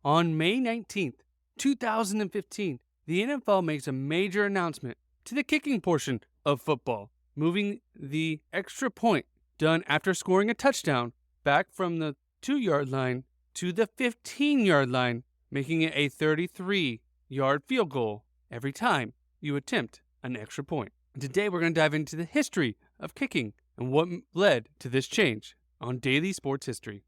On May 19th, 2015, the NFL makes a major announcement to the kicking portion of football, moving the extra point done after scoring a touchdown back from the 2-yard line to the 15-yard line, making it a 33-yard field goal every time you attempt an extra point. Today we're going to dive into the history of kicking and what led to this change on Daily Sports History.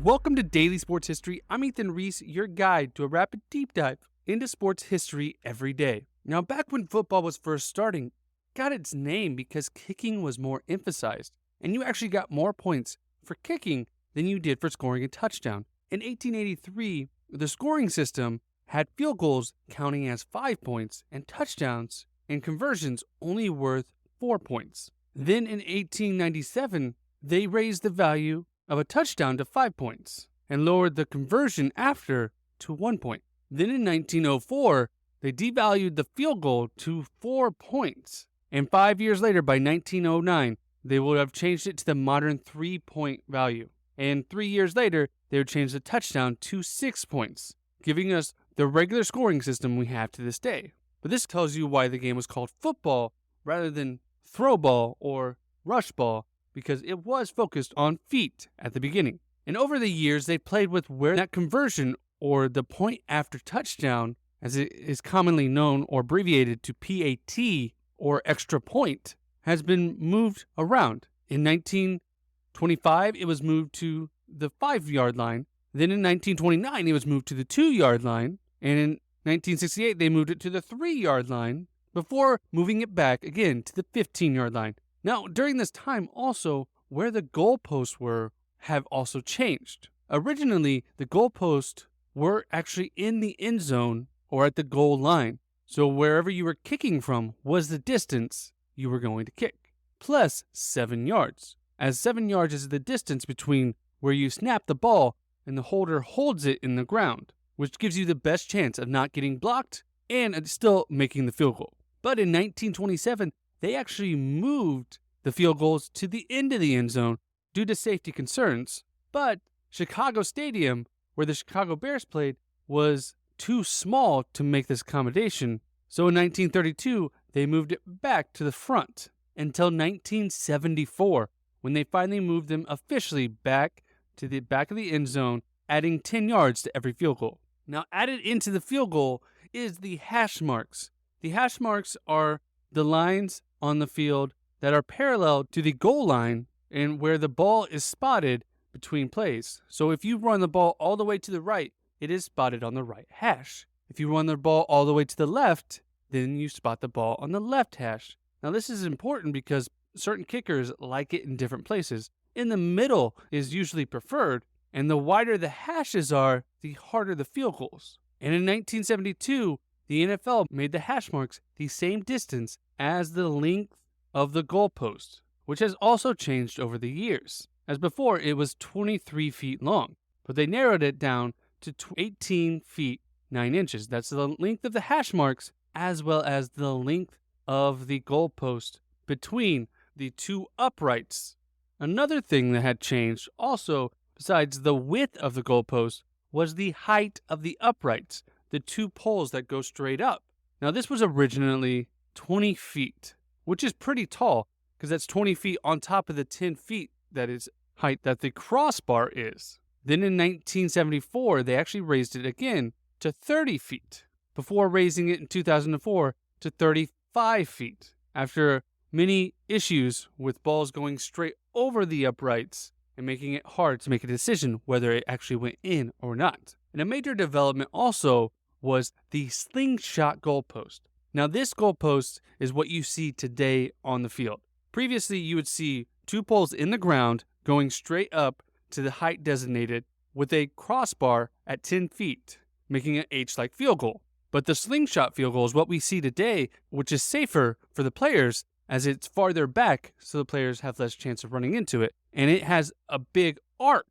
Welcome to Daily Sports History. I'm Ethan Reese, your guide to a rapid deep dive into sports history every day. Now, back when football was first starting, it got its name because kicking was more emphasized, and you actually got more points for kicking than you did for scoring a touchdown. In 1883, the scoring system had field goals counting as 5 points and touchdowns and conversions only worth 4 points. Then in 1897, they raised the value of a touchdown to 5 points and lowered the conversion after to 1 point. Then in 1904, they devalued the field goal to 4 points. And 5 years later, by 1909, they would have changed it to the modern 3-point value. And 3 years later, they would change the touchdown to 6 points, giving us the regular scoring system we have to this day. But this tells you why the game was called football rather than throw ball or rush ball, because it was focused on feet at the beginning. And over the years, they played with where that conversion, or the point after touchdown, as it is commonly known or abbreviated to PAT or extra point, has been moved around. In 1925, it was moved to the 5-yard line. Then in 1929, it was moved to the 2-yard line. And in 1968, they moved it to the 3-yard line before moving it back again to the 15-yard line. Now, during this time also, where the goalposts were have also changed. Originally, the goalposts were actually in the end zone or at the goal line. So wherever you were kicking from was the distance you were going to kick, plus 7 yards, as 7 yards is the distance between where you snap the ball and the holder holds it in the ground, which gives you the best chance of not getting blocked and still making the field goal. But in 1927, they actually moved the field goals to the end of the end zone due to safety concerns. But Chicago Stadium, where the Chicago Bears played, was too small to make this accommodation. So in 1932, they moved it back to the front until 1974, when they finally moved them officially back to the back of the end zone, adding 10 yards to every field goal. Now, added into the field goal is the hash marks. The hash marks are the lines on the field that are parallel to the goal line and where the ball is spotted between plays. So if you run the ball all the way to the right, it is spotted on the right hash. If you run the ball all the way to the left, then you spot the ball on the left hash. Now this is important because certain kickers like it in different places. In the middle is usually preferred, and the wider the hashes are, the harder the field goals. And in 1972, the NFL made the hash marks the same distance as the length of the goalpost, which has also changed over the years. As before, it was 23 feet long, but they narrowed it down to 18 feet 9 inches. That's the length of the hash marks as well as the length of the goalpost between the two uprights. Another thing that had changed also, besides the width of the goalpost, was the height of the uprights, the two poles that go straight up. Now this was originally 20 feet, which is pretty tall because that's 20 feet on top of the 10 feet that is height that the crossbar is. Then in 1974, they actually raised it again to 30 feet before raising it in 2004 to 35 feet after many issues with balls going straight over the uprights and making it hard to make a decision whether it actually went in or not. And a major development also was the slingshot goalpost. Now this goalpost is what you see today on the field. Previously, you would see two poles in the ground going straight up to the height designated with a crossbar at 10 feet, making an H-like field goal. But the slingshot field goal is what we see today, which is safer for the players as it's farther back so the players have less chance of running into it. And it has a big arc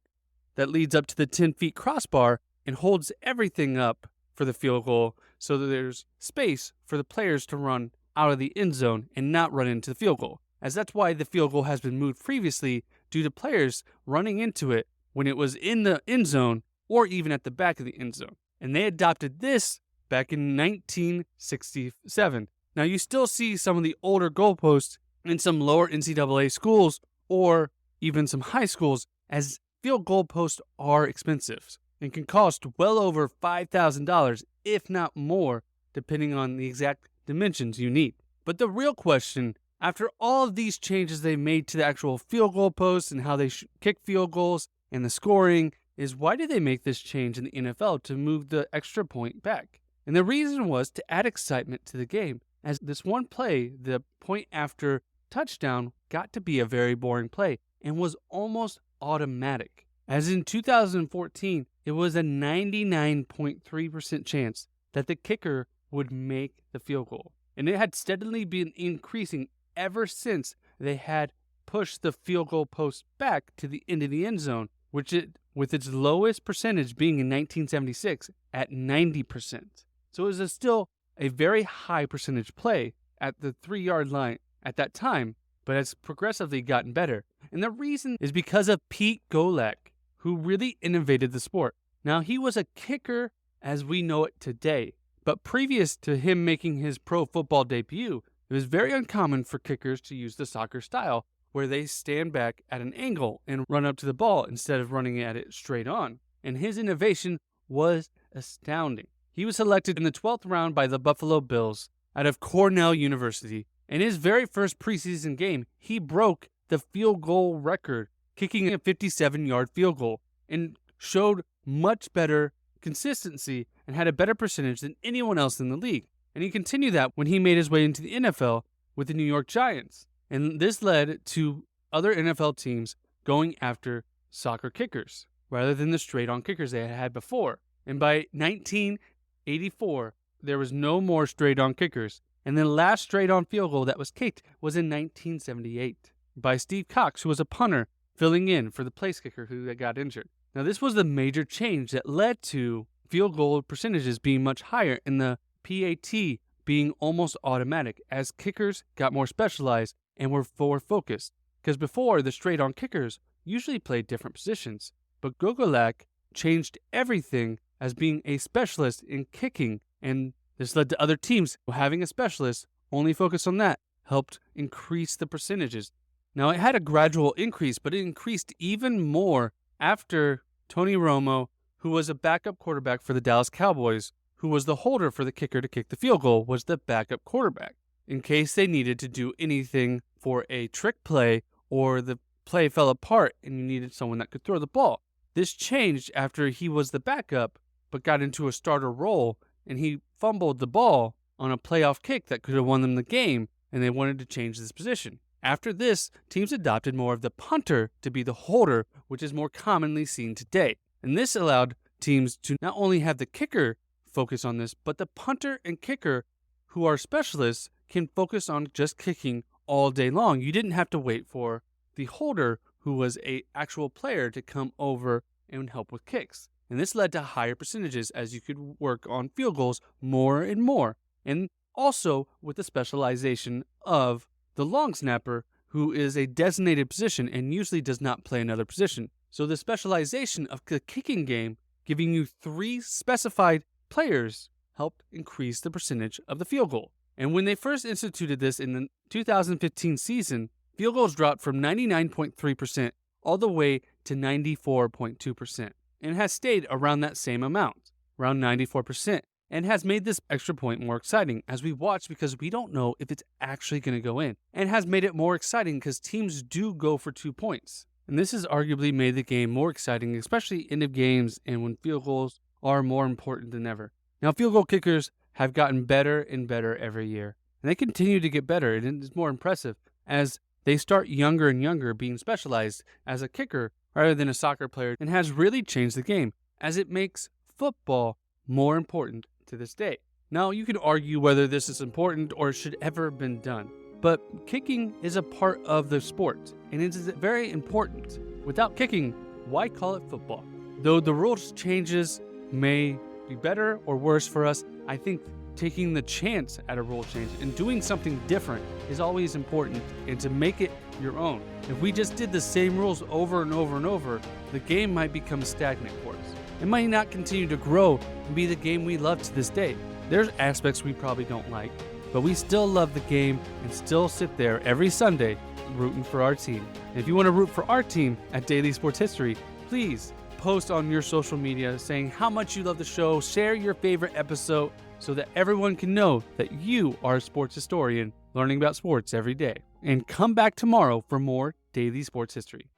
that leads up to the 10 feet crossbar and holds everything up for the field goal so that there's space for the players to run out of the end zone and not run into the field goal, as that's why the field goal has been moved previously due to players running into it when it was in the end zone or even at the back of the end zone. And they adopted this back in 1967. Now, you still see some of the older goalposts in some lower NCAA schools or even some high schools, as field goal posts are expensive and can cost well over $5,000, if not more, depending on the exact dimensions you need. But the real question, after all of these changes they made to the actual field goal posts and how they kick field goals and the scoring, is why did they make this change in the NFL to move the extra point back? And the reason was to add excitement to the game, as this one play, the point after touchdown, got to be a very boring play and was almost automatic. As in 2014, it was a 99.3% chance that the kicker would make the field goal. And it had steadily been increasing ever since they had pushed the field goal post back to the end of the end zone, with its lowest percentage being in 1976 at 90%. So it was still a very high percentage play at the 3-yard line at that time, but has progressively gotten better. And the reason is because of Pete Golak, who really innovated the sport. Now, he was a kicker as we know it today, but previous to him making his pro football debut, it was very uncommon for kickers to use the soccer style, where they stand back at an angle and run up to the ball instead of running at it straight on. And his innovation was astounding. He was selected in the 12th round by the Buffalo Bills out of Cornell University. In his very first preseason game, he broke the field goal record, kicking a 57-yard field goal, and showed much better consistency and had a better percentage than anyone else in the league. And he continued that when he made his way into the NFL with the New York Giants. And this led to other NFL teams going after soccer kickers rather than the straight-on kickers they had before. And by 1984, there was no more straight-on kickers. And the last straight-on field goal that was kicked was in 1978 by Steve Cox, who was a punter filling in for the place kicker who got injured. Now, this was the major change that led to field goal percentages being much higher and the PAT being almost automatic as kickers got more specialized and were more focused. Because before, the straight-on kickers usually played different positions, but Gogolak changed everything as being a specialist in kicking, and this led to other teams having a specialist only focused on that, helped increase the percentages. Now, it had a gradual increase, but it increased even more after Tony Romo, who was a backup quarterback for the Dallas Cowboys, who was the holder for the kicker to kick the field goal, was the backup quarterback, in case they needed to do anything for a trick play or the play fell apart and you needed someone that could throw the ball. This changed after he was the backup, but got into a starter role, and he fumbled the ball on a playoff kick that could have won them the game, and they wanted to change this position. After this, teams adopted more of the punter to be the holder, which is more commonly seen today. And this allowed teams to not only have the kicker focus on this, but the punter and kicker, who are specialists, can focus on just kicking all day long. You didn't have to wait for the holder, who was an actual player, to come over and help with kicks. And this led to higher percentages as you could work on field goals more and more. And also with the specialization of the long snapper, who is a designated position and usually does not play another position. So the specialization of the kicking game, giving you 3 specified players, helped increase the percentage of the field goal. And when they first instituted this in the 2015 season, field goals dropped from 99.3% all the way to 94.2%, and has stayed around that same amount, around 94%, and has made this extra point more exciting as we watch, because we don't know if it's actually going to go in, and has made it more exciting because teams do go for 2 points. And this has arguably made the game more exciting, especially end of games and when field goals are more important than ever. Now, field goal kickers have gotten better and better every year, and they continue to get better, and it's more impressive as they start younger and younger being specialized as a kicker rather than a soccer player, and has really changed the game as it makes football more important to this day. Now, you can argue whether this is important or should ever have been done, but kicking is a part of the sport, and it is very important. Without kicking, why call it football? Though the rules changes may be better or worse for us, I think taking the chance at a rule change and doing something different is always important, and to make it your own. If we just did the same rules over and over and over, the game might become stagnant for us. It might not continue to grow and be the game we love to this day. There's aspects we probably don't like, but we still love the game and still sit there every Sunday rooting for our team. And if you want to root for our team at Daily Sports History, please post on your social media saying how much you love the show, share your favorite episode so that everyone can know that you are a sports historian learning about sports every day. And come back tomorrow for more Daily Sports History.